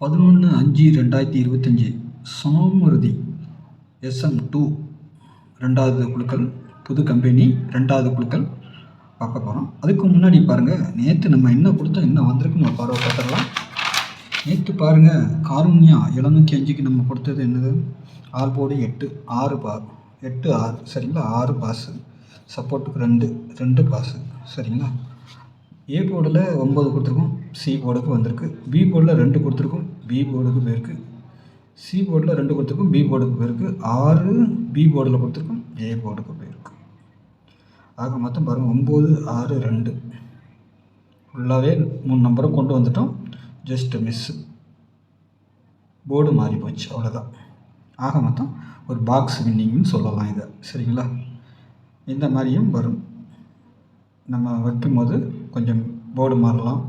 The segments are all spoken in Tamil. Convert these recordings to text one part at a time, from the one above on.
11/5/2025 சாமுருதி SM2 2வது குழுக்கள், புது கம்பெனி 2வது குழுக்கள் பார்க்க போகிறோம். அதுக்கு முன்னாடி பாருங்கள், நேற்று நம்ம என்ன கொடுத்தோம், என்ன வந்திருக்குன்னு ஒரு பார்வை பார்த்துடலாம். நேற்று பாருங்கள், காருண்யா 705க்கு நம்ம கொடுத்தது என்னது, ஆல் போர்டு 8 6 சரிங்களா, 6 பாஸு, சப்போர்ட்டுக்கு 2 பாஸு சரிங்களா. ஏ போர்டில் 9 கொடுத்துருக்கோம், சி போர்டுக்கு வந்திருக்கு. பி போர்டில் 2 கொடுத்துருக்கோம், பி போர்டுக்கு போயிருக்கு. சி போர்டில் 2 கொடுத்துருக்கோம், பி போர்டுக்கு போயிருக்கு. 6 பி போர்டில் கொடுத்துருக்கோம், ஏ போர்டுக்கு போயிருக்கு. ஆக மொத்தம் பாருங்கள் 9 6 2 ஃபுல்லாகவே 3 நம்பரை கொண்டு வந்துட்டோம். ஜஸ்ட் மிஸ்ஸு, போர்டு மாறி போச்சு, அவ்வளோதான். ஆக மொத்தம் ஒரு பாக்ஸ் வின்னிங்னு சொல்லலாம் இதை, சரிங்களா. இந்த மாதிரியும் வரும், நம்ம வைக்கும்போது கொஞ்சம் போர்டு மாறலாம்.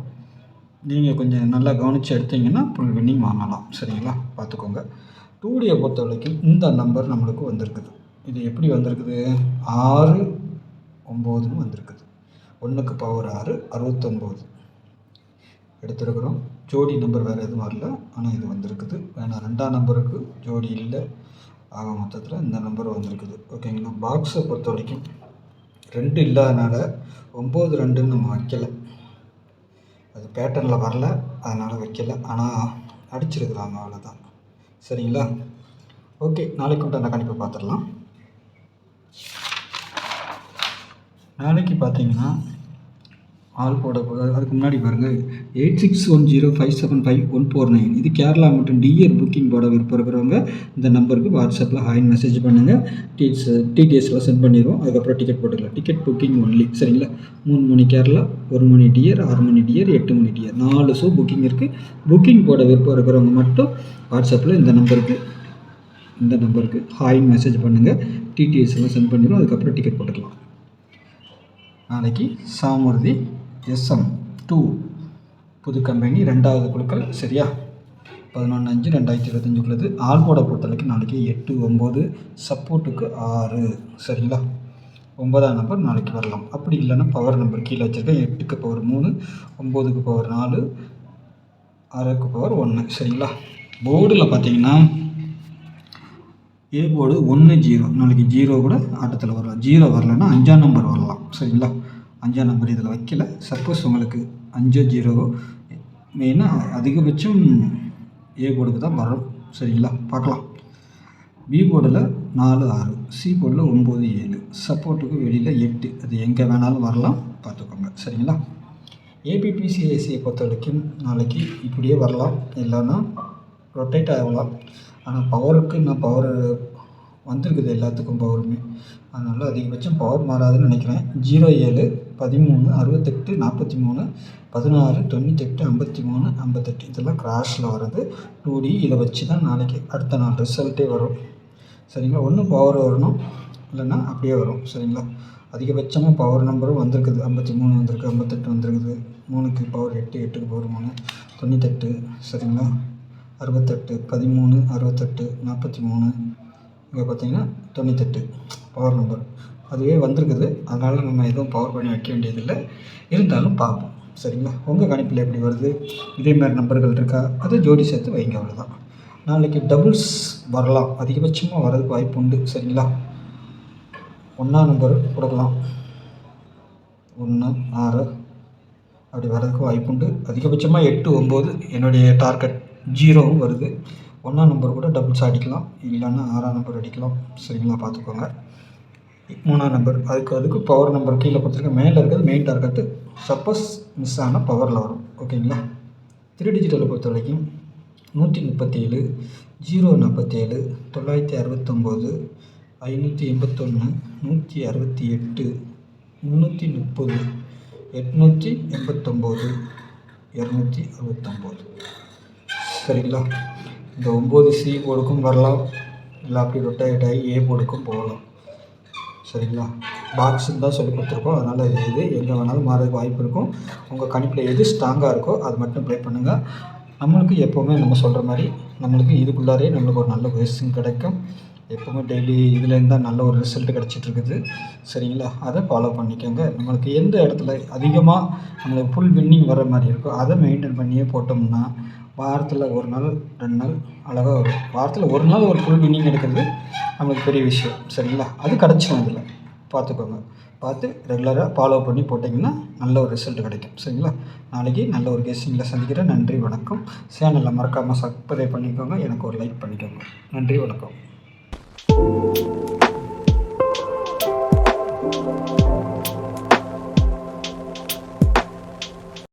நீங்கள் கொஞ்சம் நல்லா கவனித்து எடுத்தீங்கன்னா ஃபுல் வின்னிங் வாங்கலாம், சரிங்களா. பார்த்துக்கோங்க. 2Dயை பொறுத்த வரைக்கும் இந்த நம்பர் நம்மளுக்கு வந்திருக்குது. இது எப்படி வந்திருக்குது, 6 9ன்னு வந்திருக்குது. 1க்கு பவர் 6 69 எடுத்துருக்குறோம். ஜோடி நம்பர் வேறு எதுவும் வரல, ஆனால் இது வந்திருக்குது. வேணா 2ஆம் நம்பருக்கு ஜோடி இல்லை. ஆக மொத்தத்தில் இந்த நம்பர் வந்திருக்குது, ஓகேங்களா. பாக்ஸை பொறுத்த வரைக்கும் 2 இல்லாதனால 9 2ன்னு நம்ம வைக்கலை. அது பேட்டர்னில் வரல, அதனால் வைக்கலை. ஆனால் அடிச்சிருக்குறாங்க, அவ்வளோதான், சரிங்களா. ஓகே, நாளைக்கு உண்டான கணிப்பை பார்த்துடலாம். நாளைக்கு பார்த்தீங்கன்னா ஆல் போட அதுக்கு முன்னாடி பாருங்கள், 8610575149 இது கேரளா மற்றும் டிஆர் புக்கிங் போட விருப்பம் இருக்கிறவங்க இந்த நம்பருக்கு வாட்ஸ்அப்பில் ஹாய்னு மெசேஜ் பண்ணுங்கள். டிடிஎஸ்லாம் சென்ட் பண்ணிடுவோம். அதுக்கப்புறம் டிக்கெட் போட்டுக்கலாம். டிக்கெட் புக்கிங் ஒன்லி, சரிங்களா. 3 மணி கேரளா, 1 மணி டிஆர், 6 மணி டிஆர், 8 மணி டிஆர், 4 ஷோ புக்கிங் இருக்குது. புக்கிங் போட விருப்பம் இருக்கிறவங்க மட்டும் வாட்ஸ்அப்பில் இந்த நம்பருக்கு ஹாய்னு மெசேஜ் பண்ணுங்கள். டிடிஎஸ்லாம் சென்ட் பண்ணிடுவோம். அதுக்கப்புறம் டிக்கெட் போட்டுக்கலாம். நாளைக்கு சாமுருதி SM2 புது கம்பெனி 2வது குழுக்கள், சரியா. 11/5/2025 ஆல் போர்டை பொறுத்தவரைக்கும் நாளைக்கு 8 9 சப்போர்ட்டுக்கு 6, சரிங்களா. 9ஆம் நம்பர் நாளைக்கு வரலாம். அப்படி இல்லைன்னா பவர் நம்பர் கீழே வச்சுருக்கேன். 8க்கு பவர் 3, 9க்கு பவர் 4, 6க்கு பவர் 1, சரிங்களா. போர்டில் பார்த்தீங்கன்னா ஏ போர்டு 1 0 நாளைக்கு 0 கூட ஆட்டத்தில் வரலாம். 0 வரலன்னா 5ஆம் நம்பர் வரலாம், சரிங்களா. 5ஆம் நம்பர் இதில் வைக்கல. சப்போஸ் உங்களுக்கு 5 0 மெயினாக அதிகபட்சம் ஏ போர்டுக்கு தான் வரும், சரிங்களா. பார்க்கலாம். பி போர்டில் 4 6, சி போர்டில் 9 7, சப்போர்ட்டுக்கு வெளியில் 8, அது எங்கே வேணாலும் வரலாம், பார்த்துக்கோங்க, சரிங்களா. ஏபிபிசிஐசியை பொறுத்த வரைக்கும் நாளைக்கு இப்படியே வரலாம், இல்லைன்னா ரொட்டேட் ஆகலாம். ஆனால் பவருக்கு பவர் வந்திருக்குது, எல்லாத்துக்கும் பவருமே. அதனால் அதிகபட்சம் பவர் மாறாதுன்னு நினைக்கிறேன். 07 13 68 43 16 98 53 58 இதெல்லாம் கிராஷில் வருது. 2D இதை வச்சு தான் நாளைக்கு அடுத்த நாள் ரிசல்ட்டே வரும், சரிங்களா. ஒன்று பவர் வரணும், இல்லைன்னா அப்படியே வரும், சரிங்களா. அதிகபட்சமாக பவர் நம்பரும் வந்திருக்குது. 53 வந்திருக்கு, 58 வந்திருக்குது. 3க்கு பவர் 8, 8க்கு பவர் 3 98, சரிங்களா. 68 13 68 43 இங்கே பார்த்தீங்கன்னா 98 பவர் நம்பர் அதுவே வந்திருக்குது. அதனால் நம்ம எதுவும் பவர் பண்ணி வைக்க வேண்டியதில்லை. இருந்தாலும் பார்ப்போம், சரிங்களா. உங்கள் கணிப்பில் எப்படி வருது, இதே மாதிரி நம்பர்கள் இருக்கா, அதை ஜோடி சேர்த்து வைங்க, அவ்வளோதான். நாளைக்கு டபுள்ஸ் வரலாம், அதிகபட்சமாக வர்றதுக்கு வாய்ப்பு உண்டு, சரிங்களா. 1ஆம் நம்பர் கொடுக்கலாம், 1 6 அப்படி வர்றதுக்கு வாய்ப்பு உண்டு. அதிகபட்சமாக 8 9 என்னுடைய டார்கெட். 0வும் வருது. 1ஆம் நம்பர் கூட டபுள்ஸ் அடிக்கலாம், இல்லைன்னா 6ஆம் நம்பர் அடிக்கலாம், சரிங்களா. பார்த்துக்கோங்க. 3ஆம் நம்பர் அதுக்கு பவர் நம்பர் கீழே கொடுத்துருக்க, மேலே இருக்கிறது மெயின் டார்கெட்டு. சப்போஸ் மிஸ் ஆனால் பவரில் வரும், ஓகேங்களா. 3 டிஜிட்டலை பொறுத்த வரைக்கும் 137 047 969 581 168 330 889 269, சரிங்களா. இந்த 9 சி போர்டுக்கும் வரலாம், இல்லை அப்படி ரொட்டேட் ஆகி ஏ போர்டுக்கும் போகலாம், சரிங்களா. பாக்ஸுன்னு தான் சொல்லி கொடுத்துருக்கோம். அதனால் இது எங்கே வேணாலும் மாறதுக்கு வாய்ப்பு இருக்கும். உங்கள் கணிப்பில் எது ஸ்ட்ராங்காக இருக்கோ அது மட்டும் ப்ளே பண்ணுங்கள். நம்மளுக்கு எப்போவுமே நம்ம சொல்கிற மாதிரி நம்மளுக்கு இதுக்குள்ளாரே நம்மளுக்கு ஒரு நல்ல வேஸ்டிங் கிடைக்கும். எப்போவுமே டெய்லி இதுலேருந்து தான் நல்ல ஒரு ரிசல்ட் கிடச்சிட்ருக்குது, சரிங்களா. அதை ஃபாலோ பண்ணிக்கோங்க. நம்மளுக்கு எந்த இடத்துல அதிகமாக நம்மளுக்கு ஃபுல் வின்னிங் வர மாதிரி இருக்கோ அதை மெயின்டைன் பண்ணியே போட்டோம்னா வாரத்தில் 1 நாள் 2 நாள் அழகாக வரும். வாரத்தில் 1 நாள் ஒரு ஃபுல் வின்னிங் எடுக்கிறது நம்மளுக்கு பெரிய விஷயம். சரிங்களா? அது கிடச்சிடும். இதில் பார்த்துக்கோங்க. பார்த்து ரெகுலராக ஃபாலோ பண்ணி போட்டிங்கன்னா நல்ல ஒரு ரிசல்ட் கிடைக்கும். சரிங்களா? நாளைக்கு நல்ல ஒரு கெஸ்ஸிங்கில் சந்திக்கிறேன். நன்றி, வணக்கம். சேனலை மறக்காமல் சப்ஸ்கிரைப் பண்ணிக்கோங்க. எனக்கு ஒரு லைக் பண்ணிக்கோங்க. நன்றி, வணக்கம்.